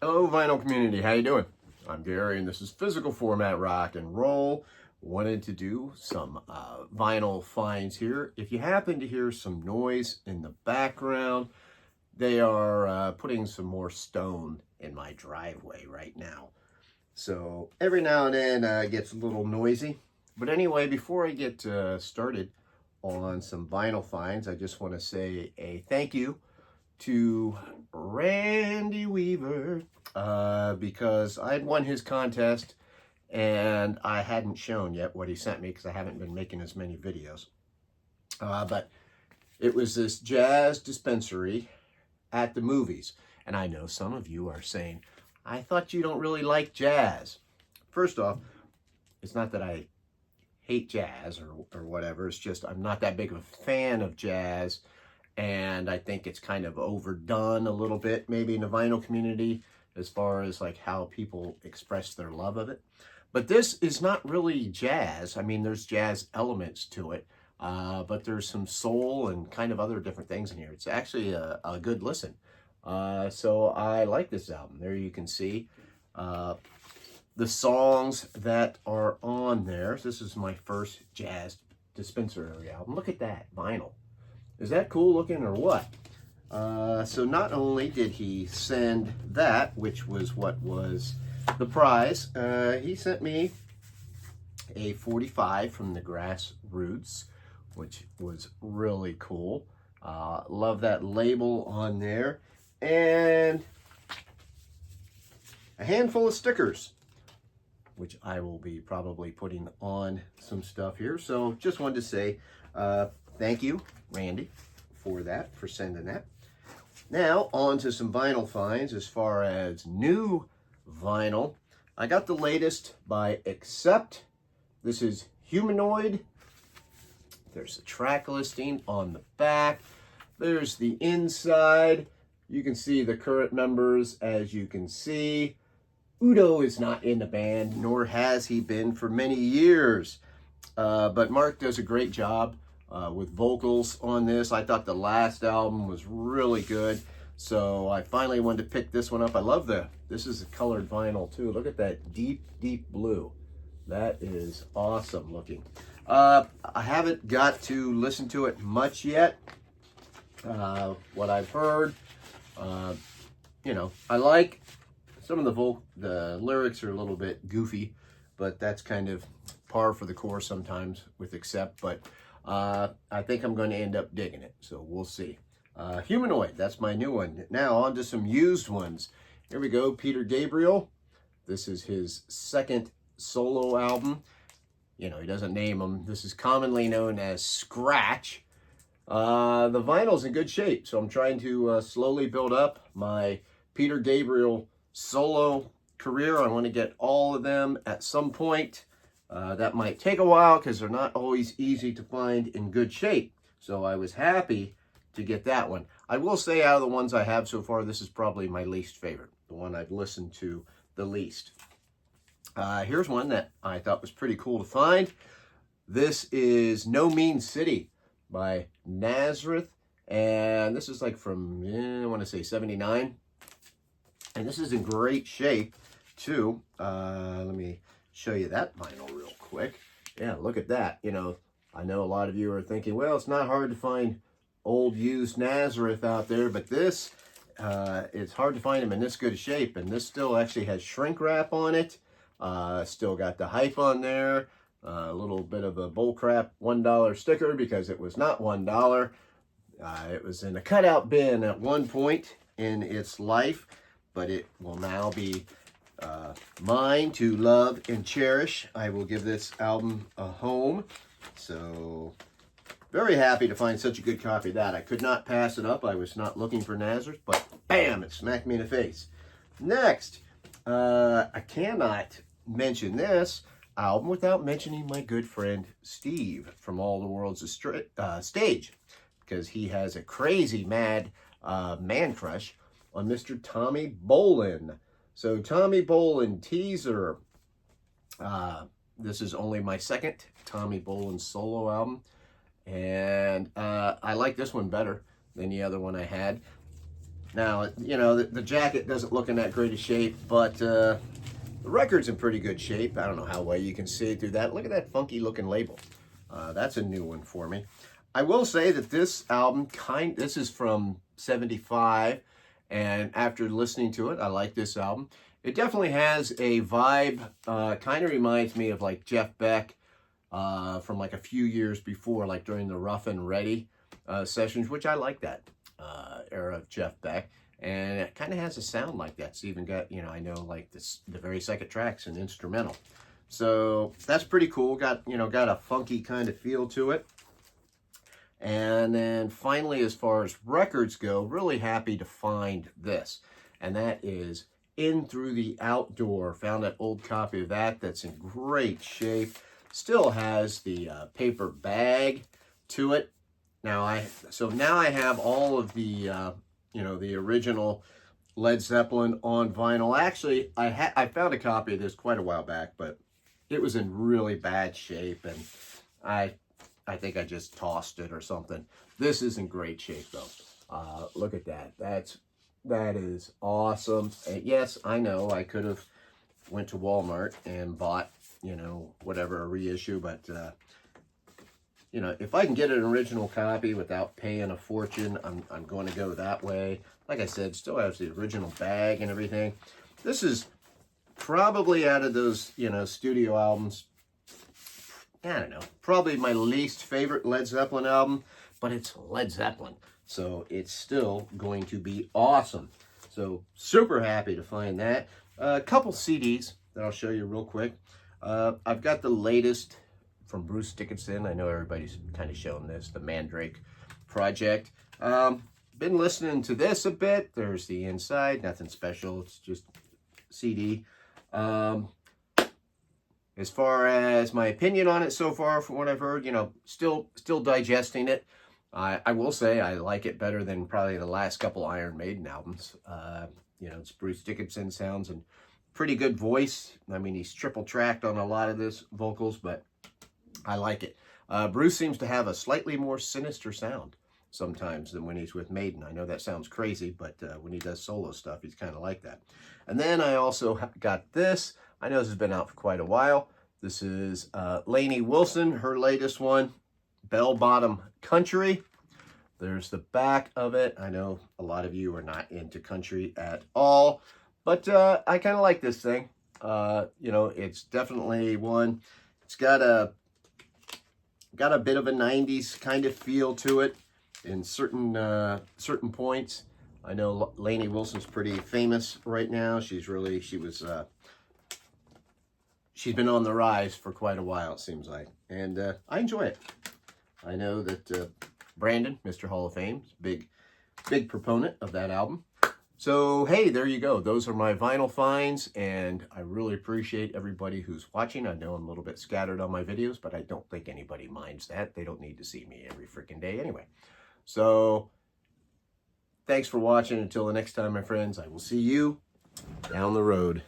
Hello, vinyl community. How you doing? I'm Gary, and this is Physical Format Rock and Roll. Wanted to do some vinyl finds here. If you happen to hear some noise in the background, they are putting some more stone in my driveway right now. So every now and then it gets a little noisy. But anyway, before I get started on some vinyl finds, I just want to say a thank you to Randy Weaver because I had won his contest and I hadn't shown yet what he sent me because I haven't been making as many videos. But it was this jazz dispensary at the movies. And I know some of you are saying, I thought you don't really like jazz. First off, it's not that I hate jazz or whatever. It's just I'm not that big of a fan of jazz. And I think it's kind of overdone a little bit, maybe in the vinyl community, as far as like how people express their love of it. But this is not really jazz. I mean, there's jazz elements to it, but there's some soul and kind of other different things in here. It's actually a good listen. So I like this album. There you can see the songs that are on there. This is my first jazz dispensary album. Look at that vinyl. Is that cool looking or what? So not only did he send that, which was what was the prize, he sent me a 45 from the Grassroots, which was really cool. Love that label on there. And a handful of stickers, which I will be probably putting on some stuff here. So just wanted to say thank you, Randy, for sending that. Now, on to some vinyl finds. As far as new vinyl, I got the latest by Accept. This is Humanoid. There's the track listing on the back. There's the inside. You can see the current members, as you can see. Udo is not in the band, nor has he been for many years. But Mark does a great job with vocals on this. I thought the last album was really good, so I finally wanted to pick this one up. I love this is a colored vinyl too. Look at that deep blue. That is awesome looking. I haven't got to listen to it much yet. What I've heard, I like some of the lyrics are a little bit goofy, but that's kind of par for the course sometimes with Accept. But I think I'm going to end up digging it, so we'll see. Humanoid, that's my new one. Now on to some used ones. Here we go, Peter Gabriel. This is his second solo album. He doesn't name them. This is commonly known as Scratch. The vinyl's in good shape, so I'm trying to slowly build up my Peter Gabriel solo career. I want to get all of them at some point. That might take a while because they're not always easy to find in good shape. So I was happy to get that one. I will say out of the ones I have so far, this is probably my least favorite, the one I've listened to the least. Here's one that I thought was pretty cool to find. This is No Mean City by Nazareth. And this is like from, I want to say 79. And this is in great shape too. Let me show you that vinyl real quick. Yeah, look at that. I know a lot of you are thinking, well, it's not hard to find old used Nazareth out there, but this, it's hard to find them in this good shape. And this still actually has shrink wrap on it. Still got the hype on there. A little bit of a bullcrap $1 sticker because it was not $1. It was in a cutout bin at one point in its life, but it will now be mine to love and cherish. I will give this album a home. So very happy to find such a good copy of that. I could not pass it up. I was not looking for Nazareth, but bam, it smacked me in the face. Next, I cannot mention this album without mentioning my good friend Steve from All the World's a Stage, because he has a crazy mad man crush on Mr. Tommy Bolin. So Tommy Bolin teaser. This is only my second Tommy Bolin solo album, and I like this one better than the other one I had. Now, you know, the jacket doesn't look in that great a shape, but the record's in pretty good shape. I don't know how well you can see it through that. Look at that funky looking label. That's a new one for me. I will say that this album, this is from 75, and after listening to it, I like this album. It definitely has a vibe, kind of reminds me of like Jeff Beck from like a few years before, like during the Rough and Ready sessions, which I like that era of Jeff Beck. And it kind of has a sound like that. It's even got, you know, I know like the very second track's an instrumental. So that's pretty cool. Got a funky kind of feel to it. And then finally, as far as records go, really happy to find this. And that is In Through the Outdoor. Found an old copy of that that's in great shape. Still has the paper bag to it. Now I have all of the the original Led Zeppelin on vinyl. Actually, I found a copy of this quite a while back, but it was in really bad shape, and I think I just tossed it or something. This is in great shape though. Look at that. That is awesome. And yes, I know I could have went to Walmart and bought, you know, whatever, a reissue, but you know, if I can get an original copy without paying a fortune, I'm going to go that way. Like I said, still has the original bag and everything. This is probably out of those, you know, studio albums, I don't know, probably my least favorite Led Zeppelin album, but it's Led Zeppelin, so it's still going to be awesome. So super happy to find that. A couple CDs that I'll show you real quick. I've got the latest from Bruce Dickinson. I know everybody's kind of shown this, the Mandrake Project. Been listening to this a bit. There's the inside, nothing special. It's just CD. As far as my opinion on it so far, from what I've heard, you know, still digesting it. I will say I like it better than probably the last couple Iron Maiden albums. You know, it's Bruce Dickinson sounds and pretty good voice. I mean, he's triple tracked on a lot of this vocals, but I like it. Bruce seems to have a slightly more sinister sound sometimes than when he's with Maiden. I know that sounds crazy, but when he does solo stuff, he's kind of like that. And then I also got this. I know this has been out for quite a while. This is Lainey Wilson, her latest one, Bell Bottom Country. There's the back of it. I know a lot of you are not into country at all, but I kind of like this thing. You know, it's definitely one. It's got a bit of a 90s kind of feel to it in certain points. I know Lainey Wilson's pretty famous right now. She's been on the rise for quite a while, it seems like, and I enjoy it. I know that Brandon, Mr. Hall of Fame, is big proponent of that album. So, hey, there you go. Those are my vinyl finds, and I really appreciate everybody who's watching. I know I'm a little bit scattered on my videos, but I don't think anybody minds that. They don't need to see me every freaking day anyway. So, thanks for watching. Until the next time, my friends, I will see you down the road.